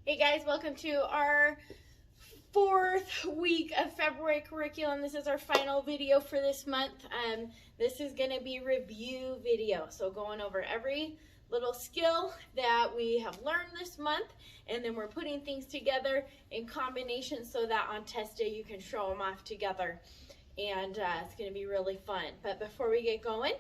Hey guys, welcome to our 4th week of February curriculum. This is our final video for this month. This is going to be review video. So going over every little skill that we have learned this month, and then we're putting things together in combination so that on test day you can show them off together. And it's going to be really fun. But before we get going,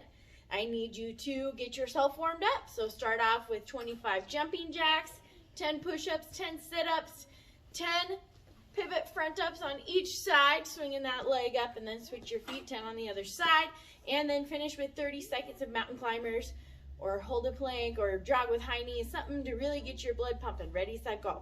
I need you to get yourself warmed up. So start off with 25 jumping jacks, 10 push-ups, 10 sit-ups, 10 pivot front ups on each side, swinging that leg up, and then switch your feet, 10 on the other side, and then finish with 30 seconds of mountain climbers, or hold a plank, or jog with high knees, something to really get your blood pumping. Ready, set, go.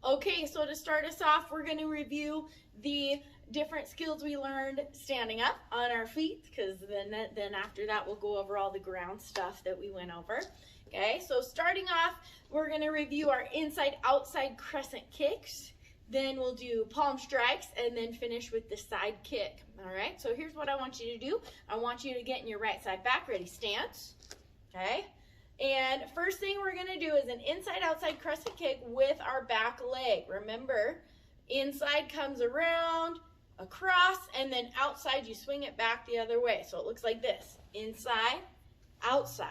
Okay, so to start us off, we're going to review the different skills we learned standing up on our feet, because then after that we'll go over all the ground stuff that we went over. Okay, so starting off, we're going to review our inside-outside crescent kicks. Then we'll do palm strikes and then finish with the side kick. All right, so here's what I want you to do. I want you to get in your right side back, ready, stance. Okay, and first thing we're going to do is an inside-outside crescent kick with our back leg. Remember, inside comes around, across, and then outside you swing it back the other way. So it looks like this, inside, outside.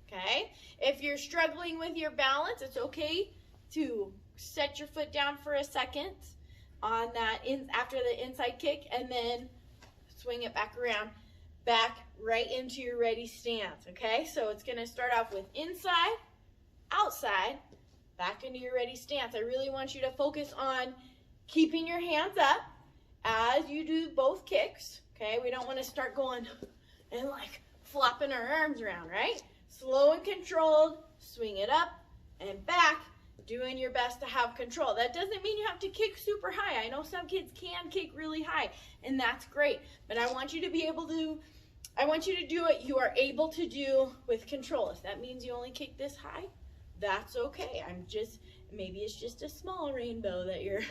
Okay, if you're struggling with your balance, it's okay to set your foot down for a second on that after the inside kick, and then swing it back around, back right into your ready stance. Okay, so it's going to start off with inside, outside, back into your ready stance. I really want you to focus on keeping your hands up as you do both kicks. Okay, we don't want to start going and like flopping our arms around, right? Slow and controlled, swing it up and back, doing your best to have control. That doesn't mean you have to kick super high. I know some kids can kick really high, and that's great. But I want you to be able to, I want you to do what you are able to do with control. If that means you only kick this high, that's okay. Maybe it's just a small rainbow that you're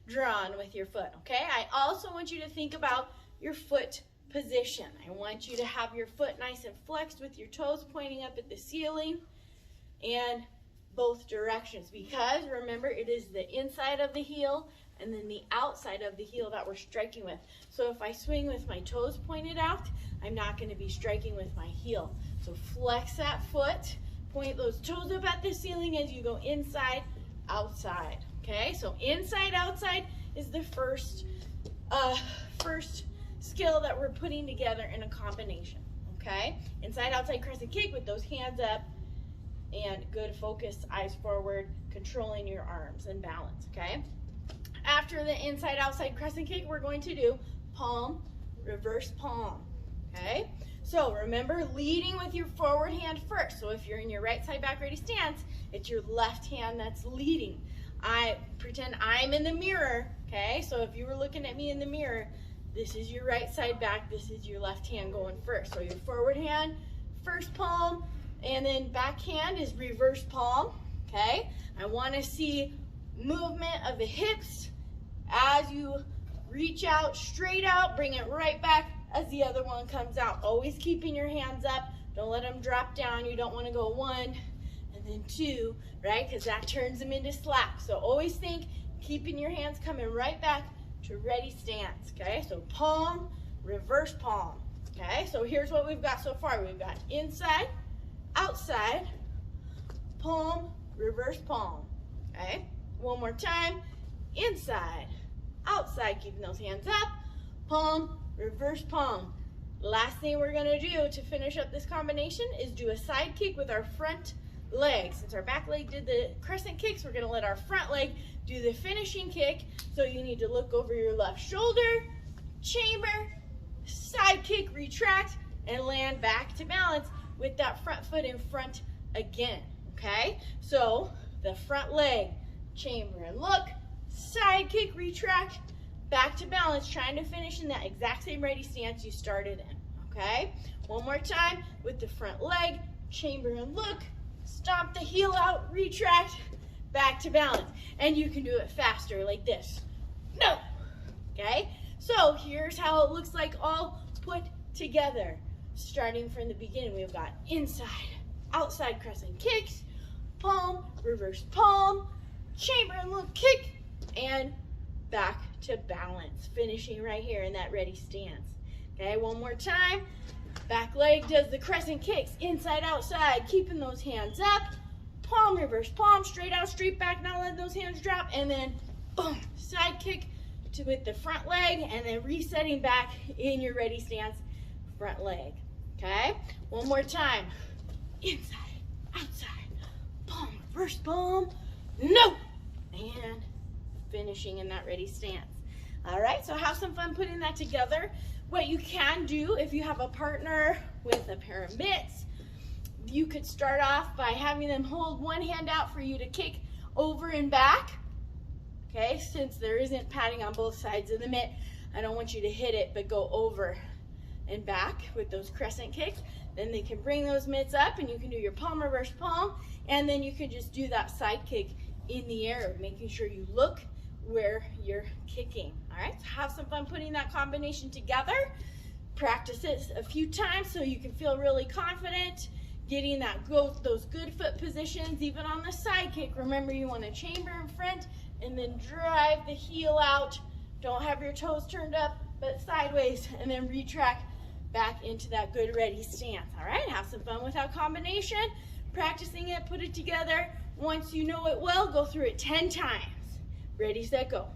drawing with your foot, okay? I also want you to think about your foot position. I want you to have your foot nice and flexed with your toes pointing up at the ceiling and both directions, because remember, it is the inside of the heel and then the outside of the heel that we're striking with. So if I swing with my toes pointed out, I'm not going to be striking with my heel. So flex that foot, point those toes up at the ceiling as you go inside, outside. Okay, so inside, outside is the first skill that we're putting together in a combination. Okay, inside, outside crescent kick with those hands up and good focus, eyes forward, controlling your arms and balance. Okay, after the inside, outside crescent kick, we're going to do palm, reverse palm. Okay, so remember, leading with your forward hand first. So if you're in your right side back ready stance, it's your left hand that's leading. I pretend I'm in the mirror. Okay, so if you were looking at me in the mirror, this is your right side back, this is your left hand going first. So your forward hand, first palm, and then back hand is reverse palm. Okay, I want to see movement of the hips as you reach out, straight out, bring it right back as the other one comes out. Always keeping your hands up, don't let them drop down. You don't want to go 1 and then 2, right? Because that turns them into slaps. So always think keeping your hands coming right back to ready stance. Okay, so palm, reverse palm. Okay, so here's what we've got so far. We've got inside, outside, palm, reverse palm. Okay, one more time. Inside, outside, keeping those hands up, palm, reverse palm. Last thing we're going to do to finish up this combination is do a side kick with our front leg. Since our back leg did the crescent kicks, we're going to let our front leg do the finishing kick. So you need to look over your left shoulder, chamber, side kick, retract, and land back to balance with that front foot in front again. Okay, so the front leg, chamber and look, side kick, retract, back to balance, trying to finish in that exact same ready stance you started in. Okay, one more time with the front leg, chamber and look, stomp the heel out, retract, back to balance. And you can do it faster like this. No. Okay, so here's how it looks like all put together. Starting from the beginning, we've got inside, outside crescent kicks, palm, reverse palm, chamber and loop kick, and back to balance, finishing right here in that ready stance. Okay, one more time. Back leg does the crescent kicks, inside, outside, keeping those hands up. Palm, reverse palm, straight out, straight back, not let those hands drop, and then boom, side kick with the front leg, and then resetting back in your ready stance, front leg. Okay, one more time. Inside, outside, palm, reverse palm, no, and finishing in that ready stance. All right, so have some fun putting that together. What you can do if you have a partner with a pair of mitts, you could start off by having them hold one hand out for you to kick over and back. Okay, since there isn't padding on both sides of the mitt, I don't want you to hit it, but go over and back with those crescent kicks. Then they can bring those mitts up and you can do your palm, reverse palm, and then you can just do that side kick in the air, making sure you look where you're kicking. All right, so have some fun putting that combination together. Practice it a few times so you can feel really confident getting those good foot positions, even on the side kick. Remember, you want to chamber in front and then drive the heel out. Don't have your toes turned up, but sideways, and then retract back into that good ready stance. All right, have some fun with that combination. Practicing it, put it together. Once you know it well, go through it 10 times. Ready, set, go.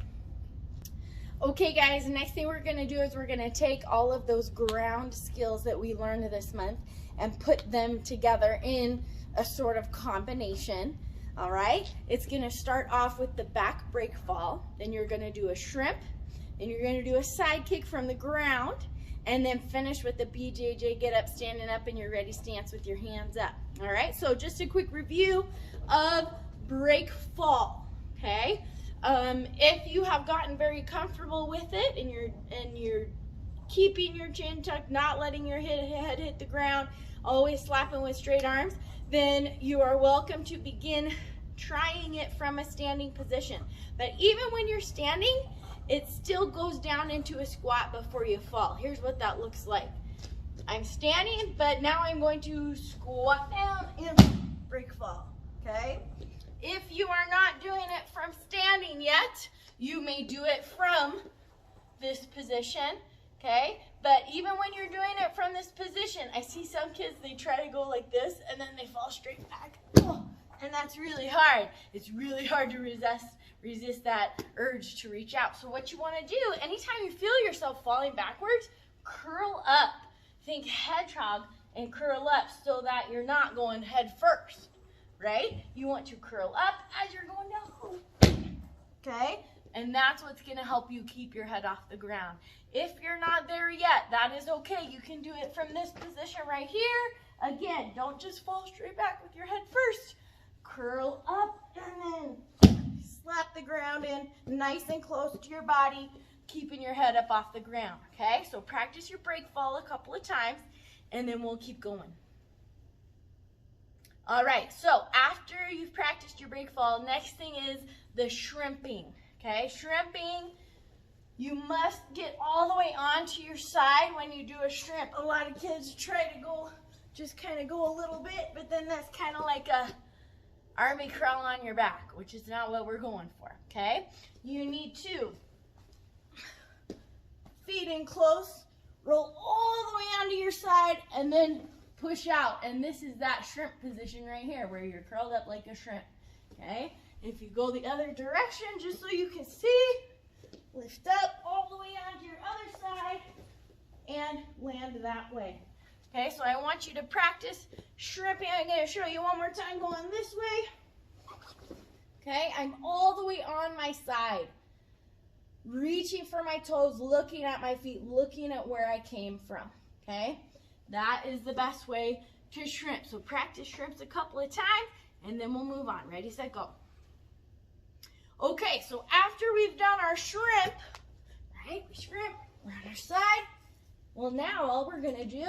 Okay guys, the next thing we're gonna do is we're gonna take all of those ground skills that we learned this month and put them together in a sort of combination. All right, it's gonna start off with the back break fall, then you're gonna do a shrimp, and you're gonna do a side kick from the ground, and then finish with the BJJ Get Up, standing up in your ready stance with your hands up. All right, so just a quick review of break fall, okay? If you have gotten very comfortable with it and you're keeping your chin tucked, not letting your head hit the ground, always slapping with straight arms, then you are welcome to begin trying it from a standing position. But even when you're standing, it still goes down into a squat before you fall. Here's what that looks like. I'm standing, but now I'm going to squat down and break fall, okay? If you are not doing it from standing yet, you may do it from this position, okay? But even when you're doing it from this position, I see some kids, they try to go like this and then they fall straight back. Oh, and that's really hard. It's really hard to resist that urge to reach out. So what you want to do, anytime you feel yourself falling backwards, curl up. Think hedgehog and curl up so that you're not going head first. Right? You want to curl up as you're going down. Okay? And that's what's going to help you keep your head off the ground. If you're not there yet, that is okay. You can do it from this position right here. Again, don't just fall straight back with your head first. Curl up and then slap the ground in nice and close to your body, keeping your head up off the ground. Okay? So practice your break fall a couple of times, and then we'll keep going. All right, so after you've practiced your break fall, next thing is the shrimping, okay? Shrimping, you must get all the way onto your side when you do a shrimp. A lot of kids try to go, just kind of go a little bit, but then that's kind of like a army crawl on your back, which is not what we're going for, okay? You need to feet in close, roll all the way onto your side, and then push out, and this is that shrimp position right here where you're curled up like a shrimp, okay? If you go the other direction, just so you can see, lift up all the way onto your other side and land that way. Okay, so I want you to practice shrimping. I'm going to show you one more time going this way. Okay, I'm all the way on my side, reaching for my toes, looking at my feet, looking at where I came from, okay? That is the best way to shrimp. So practice shrimps a couple of times, and then we'll move on. Ready, set, go. Okay, so after we've done our shrimp, right, we shrimp, we're on our side. Well, now all we're going to do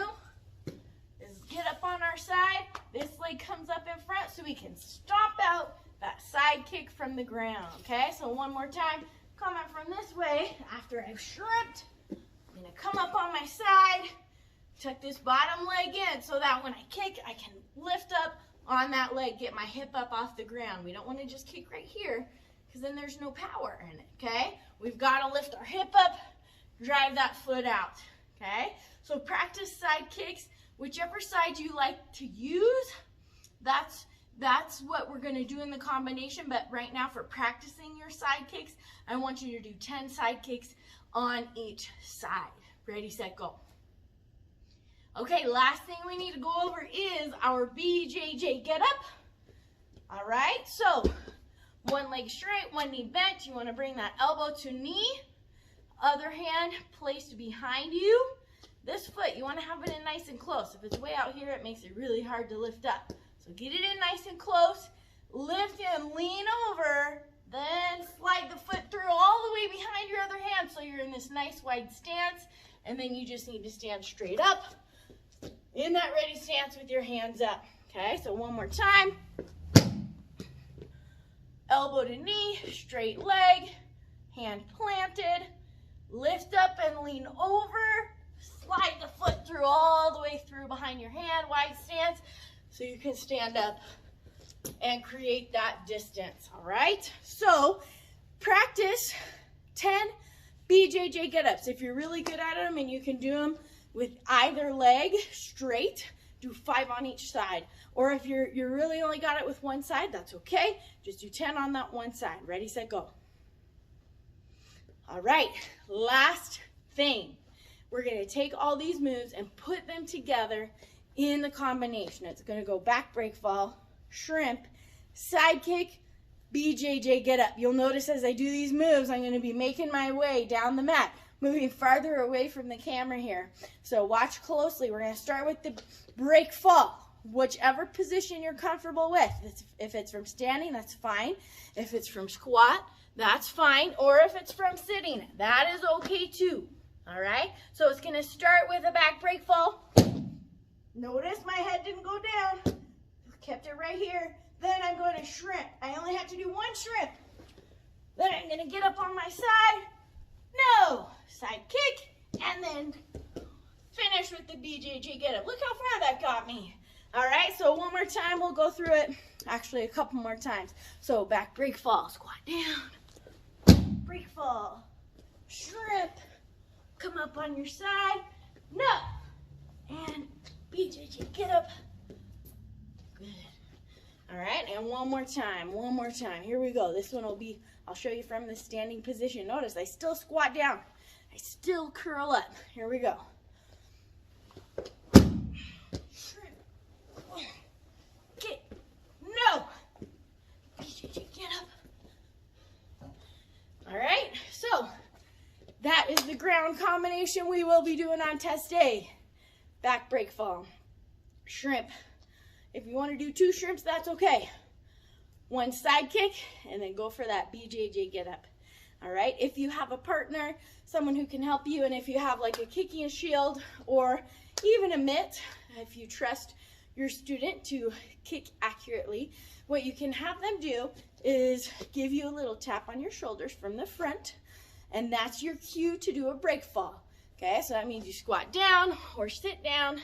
is get up on our side. This leg comes up in front so we can stomp out that side kick from the ground, okay? So one more time, coming from this way. After I've shrimped, I'm going to come up on my side, tuck this bottom leg in so that when I kick, I can lift up on that leg, get my hip up off the ground. We don't want to just kick right here because then there's no power in it, okay? We've got to lift our hip up, drive that foot out, okay? So practice side kicks. Whichever side you like to use, that's what we're going to do in the combination. But right now for practicing your side kicks, I want you to do 10 side kicks on each side. Ready, set, go. Okay, last thing we need to go over is our BJJ Get Up. All right, so one leg straight, one knee bent. You want to bring that elbow to knee. Other hand placed behind you. This foot, you want to have it in nice and close. If it's way out here, it makes it really hard to lift up. So get it in nice and close. Lift and lean over. Then slide the foot through all the way behind your other hand so you're in this nice wide stance. And then you just need to stand straight up in that ready stance with your hands up. Okay, so one more time. Elbow to knee, straight leg, hand planted. Lift up and lean over. Slide the foot through all the way through behind your hand, wide stance, so you can stand up and create that distance, all right? So practice 10 BJJ get-ups. If you're really good at them and you can do them with either leg straight, do 5 on each side. Or if you're really only got it with one side, that's okay. Just do 10 on that one side. Ready, set, go. All right, last thing. We're going to take all these moves and put them together in the combination. It's going to go back break fall, shrimp, side kick, BJJ get up. You'll notice as I do these moves, I'm going to be making my way down the mat, moving farther away from the camera here. So watch closely. We're going to start with the break fall, whichever position you're comfortable with. If it's from standing, that's fine. If it's from squat, that's fine. Or if it's from sitting, that is okay too. All right, so it's gonna start with a back break fall. Notice my head didn't go down, kept it right here. Then I'm going to shrimp. I only have to do one shrimp. Then I'm gonna get up on my side, no, side kick, and then finish with the BJJ get up. Look how far that got me. All right, so one more time, we'll go through it. Actually, a couple more times. So back break fall, squat down, break fall, shrimp, come up on your side, no, and BJJ get up. Good. All right, and one more time. Here we go. This one will be, I'll show you from the standing position. Notice I still squat down. I still curl up. Here we go. Shrimp. Get, no, BJJ get up. All right, so that is the ground combination we will be doing on test day. Back break fall, shrimp. If you want to do 2 shrimps, that's okay. 1 side kick, and then go for that BJJ get up. All right, if you have a partner, someone who can help you, and if you have like a kicking shield or even a mitt, if you trust your student to kick accurately, what you can have them do is give you a little tap on your shoulders from the front, and that's your cue to do a break fall. Okay, so that means you squat down or sit down,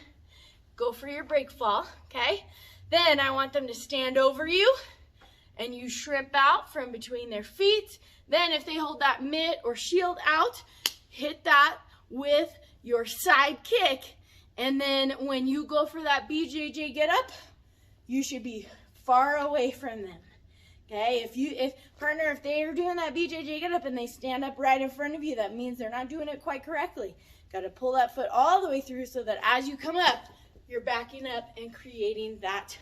go for your break fall, okay? Then I want them to stand over you, and you shrimp out from between their feet. Then if they hold that mitt or shield out, hit that with your side kick. And then when you go for that BJJ get up, you should be far away from them. Okay, if they are doing that BJJ get up and they stand up right in front of you, that means they're not doing it quite correctly. Got to pull that foot all the way through so that as you come up, you're backing up and creating that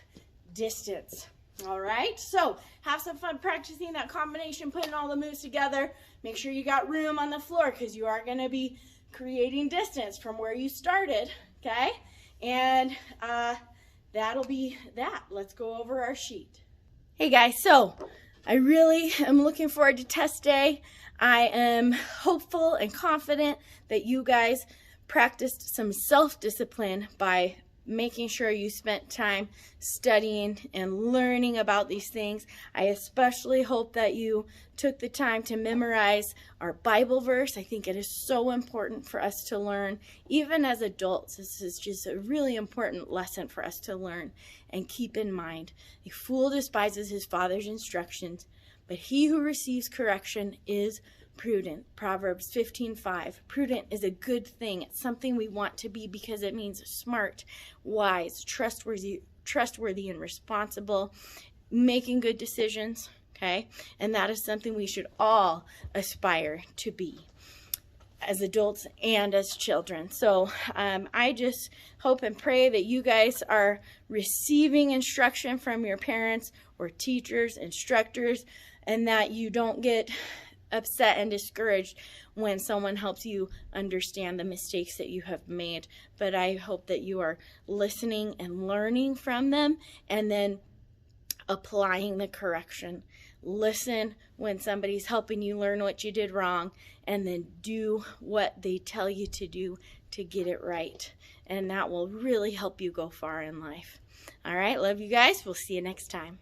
distance. All right, so have some fun practicing that combination, putting all the moves together. Make sure you got room on the floor because you are going to be creating distance from where you started, okay? And that'll be that. Let's go over our sheet. Hey guys, so I really am looking forward to test day. I am hopeful and confident that you guys practiced some self-discipline by making sure you spent time studying and learning about these things. I especially hope that you took the time to memorize our Bible verse. I think it is so important for us to learn, even as adults. This is just a really important lesson for us to learn and keep in mind. A fool despises his father's instructions, but he who receives correction is prudent. Proverbs 15:5. Prudent is a good thing. It's something we want to be because it means smart, wise, trustworthy and responsible, making good decisions, okay? And that is something we should all aspire to be as adults and as children. So I just hope and pray that you guys are receiving instruction from your parents or teachers, instructors, and that you don't get upset and discouraged when someone helps you understand the mistakes that you have made. But I hope that you are listening and learning from them and then applying the correction. Listen when somebody's helping you learn what you did wrong, and then do what they tell you to do to get it right. And that will really help you go far in life. All right, love you guys. We'll see you next time.